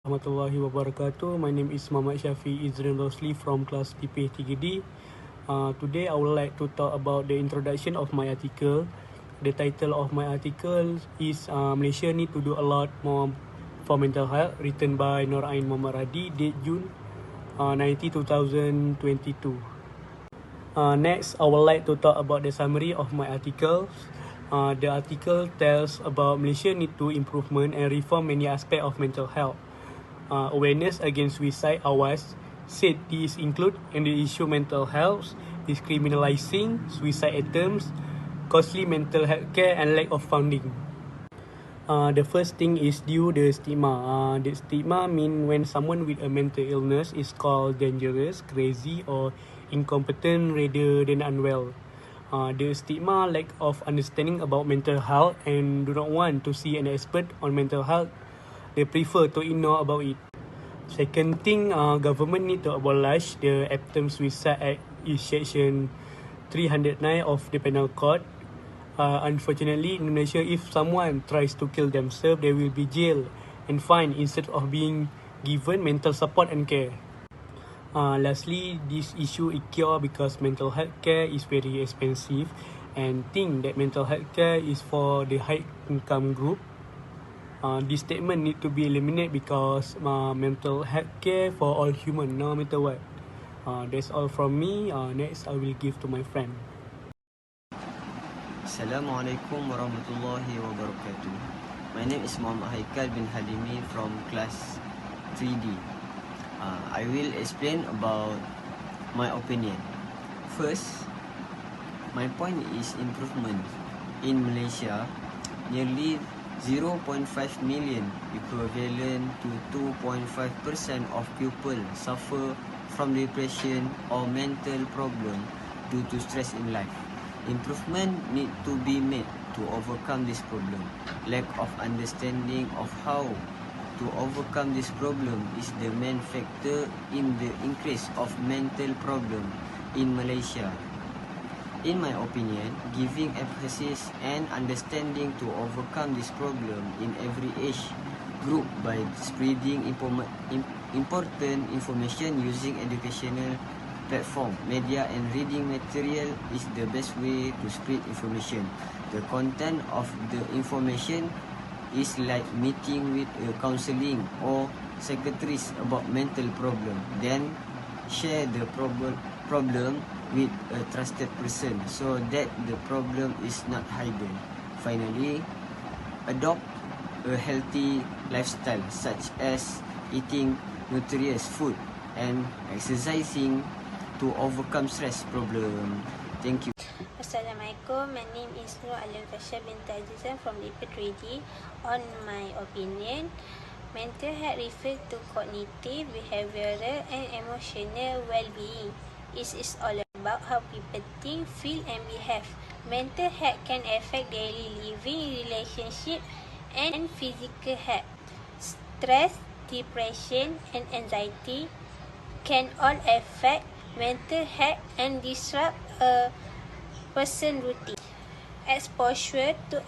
Warahmatullahi wabarakatuh. My name is Muhammad Shafi Izrin Rosli from class TP3D. Today I would like to talk about the introduction of my article. The title of my article is Malaysia need to do a lot more for mental health, written by Nur Ain Muhammad Radi, date June 19, 2022. Next, I would like to talk about the summary of my article. The article tells about Malaysia need to improvement and reform many aspects of mental health. Awareness against suicide awas said these include in the issue mental health, discriminalizing suicide attempts, costly mental health care and lack of funding. The first thing is due the stigma. The stigma mean when someone with a mental illness is called dangerous, crazy or incompetent rather than unwell. The stigma lack of understanding about mental health and do not want to see an expert on mental health. They prefer to ignore about it. Second thing, government need to abolish the attempt suicide act in section 309 of the penal code. Unfortunately, in Indonesia, if someone tries to kill themselves, they will be jailed and fined instead of being given mental support and care. Lastly, this issue is cured because mental health care is very expensive and think that mental health care is for the high income group. This statement need to be eliminated because mental health care for all human, no matter what. That's all from me. Next, I will give to my friend. Assalamualaikum warahmatullahi wabarakatuh. My name is Muhammad Haikal bin Halimi from class 3D. I will explain about my opinion. First, my point is improvement. In Malaysia, nearly 0.5 million, equivalent to 2.5% of people suffer from depression or mental problem due to stress in life. Improvement need to be made to overcome this problem. Lack of understanding of how to overcome this problem is the main factor in the increase of mental problem in Malaysia. In my opinion, giving emphasis and understanding to overcome this problem in every age group by spreading important information using educational platform, media and reading material is the best way to spread information. The content of the information is like meeting with a counseling or psychiatrist about mental problem. Then share the problem with a trusted person so that the problem is not hidden. Finally, adopt a healthy lifestyle such as eating nutritious food and exercising to overcome stress problem. Thank you. Assalamualaikum. My name is Nur Alim Fasha binti Azizan from Lipat On my opinion, mental health refers to cognitive, behavioral and emotional well-being. It is all about how people think, feel and behave. Mental health can affect daily living, relationship and physical health. Stress, depression and anxiety can all affect mental health and disrupt a person's routine. Exposure to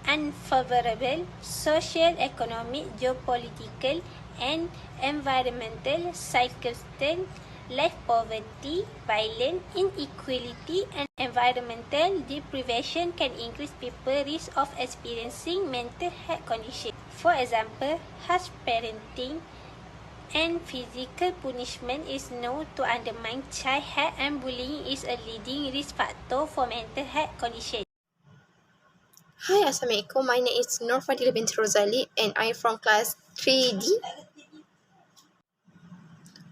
unfavorable social, economic, geopolitical and environmental circumstances like poverty, violence, inequality and environmental deprivation can increase people's risk of experiencing mental health conditions. For example, harsh parenting and physical punishment is known to undermine child health and bullying is a leading risk factor for mental health conditions. Hi, Assalamualaikum. My name is Nur Fadila binti Rosali and I'm from class 3D.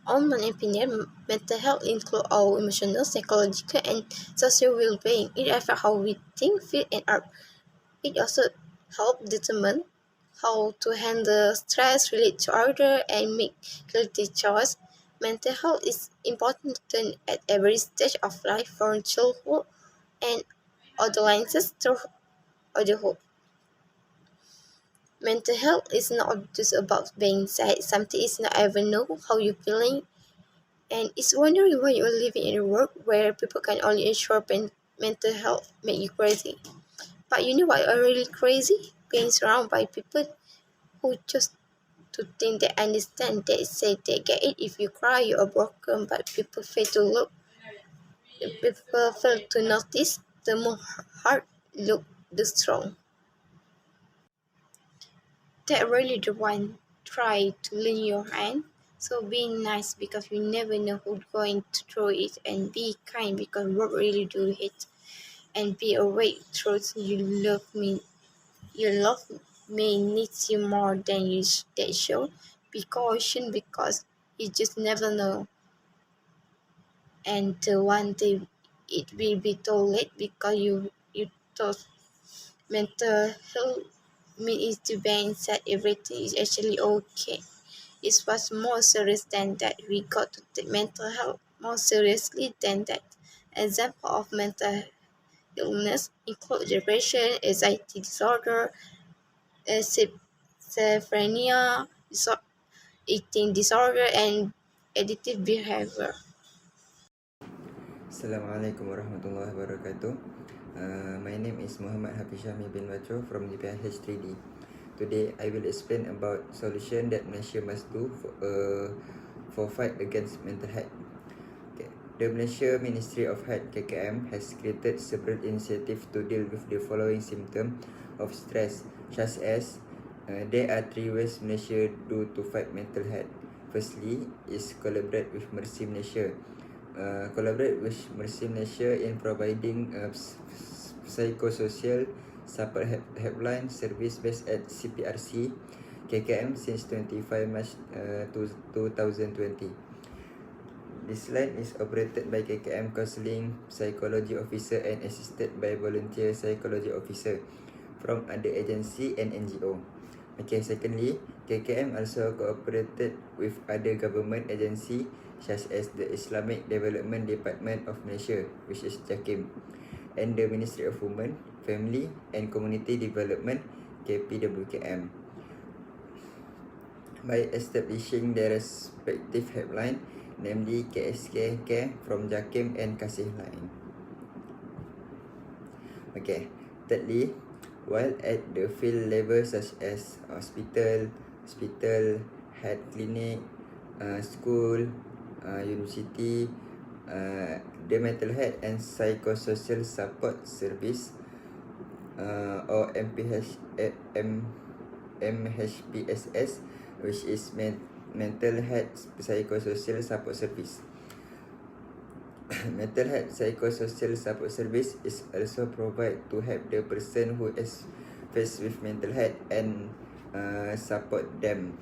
On my opinion, mental health includes our emotional, psychological, and social well-being. It affects how we think, feel, and act. It also helps determine how to handle stress, relate to others, and make healthy choices. Mental health is important at every stage of life, from childhood and adolescence to adulthood. Mental health is not just about being sad. Something is not even know how you're feeling, and it's wondering why you're living in a world where people can only ensure mental health make you crazy. But you know what are really crazy? Being surrounded by people who just to think they understand. They say they get it if you cry, you are broken, but people fail to look. People fail to notice. The more hard look, the strong. They really the one try to lend your hand. So be nice because you never know who's going to throw it, and be kind because work really do it. And be awake, truth you love me. Your love may needs you more than they show. Be cautious because you just never know. And one day it will be too late because you thought mental health means to be inside everything is actually okay. It was more serious than that. We got to take mental health more seriously than that. Example of mental illness include depression, anxiety disorder, schizophrenia, eating disorder, and addictive behavior. Assalamualaikum warahmatullahi wabarakatuh. My name is Muhammad Hafiz Syahmi bin Bacho from DPIH 3D. Today I will explain about solution that Malaysia must do for fight against mental health. Okay. The Malaysia Ministry of Health KKM has created several initiatives to deal with the following symptoms of stress, such as there are 3 ways Malaysia do to fight mental health. Firstly is collaborate with Mercy Malaysia. Collaborate with Mercy Malaysia in providing psychosocial support helpline service based at CPRC KKM since 25 March 2020. This line is operated by KKM Counselling Psychology Officer and assisted by volunteer psychology officer from other agency and NGO. Okay, secondly, KKM also cooperated with other government agency such as the Islamic Development Department of Malaysia, which is JAKIM, and the Ministry of Women, Family and Community Development, KPWKM, by establishing their respective helpline, namely KSK Care from JAKIM and Kasih Line. Okay, thirdly, while at the field level such as hospital, health clinic, school, university, the mental health and psychosocial support service or MHPSS, which is mental health psychosocial support service. Mental health psychosocial support service is also provided to help the person who is faced with mental health and support them.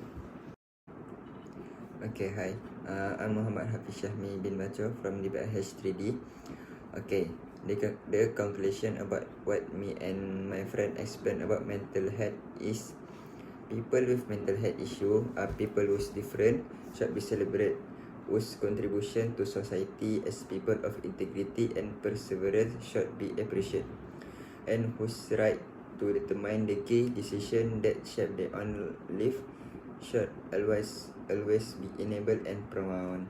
Okay, hi. I'm Muhammad Hafiz Syahmi bin Bacho from DPIH 3D. Okay, the conclusion about what me and my friend explained about mental health is people with mental health issue are people who's different, should be celebrated, whose contribution to society as people of integrity and perseverance should be appreciated, and whose right to determine the key decision that shape their own life should always be enabled and promoted.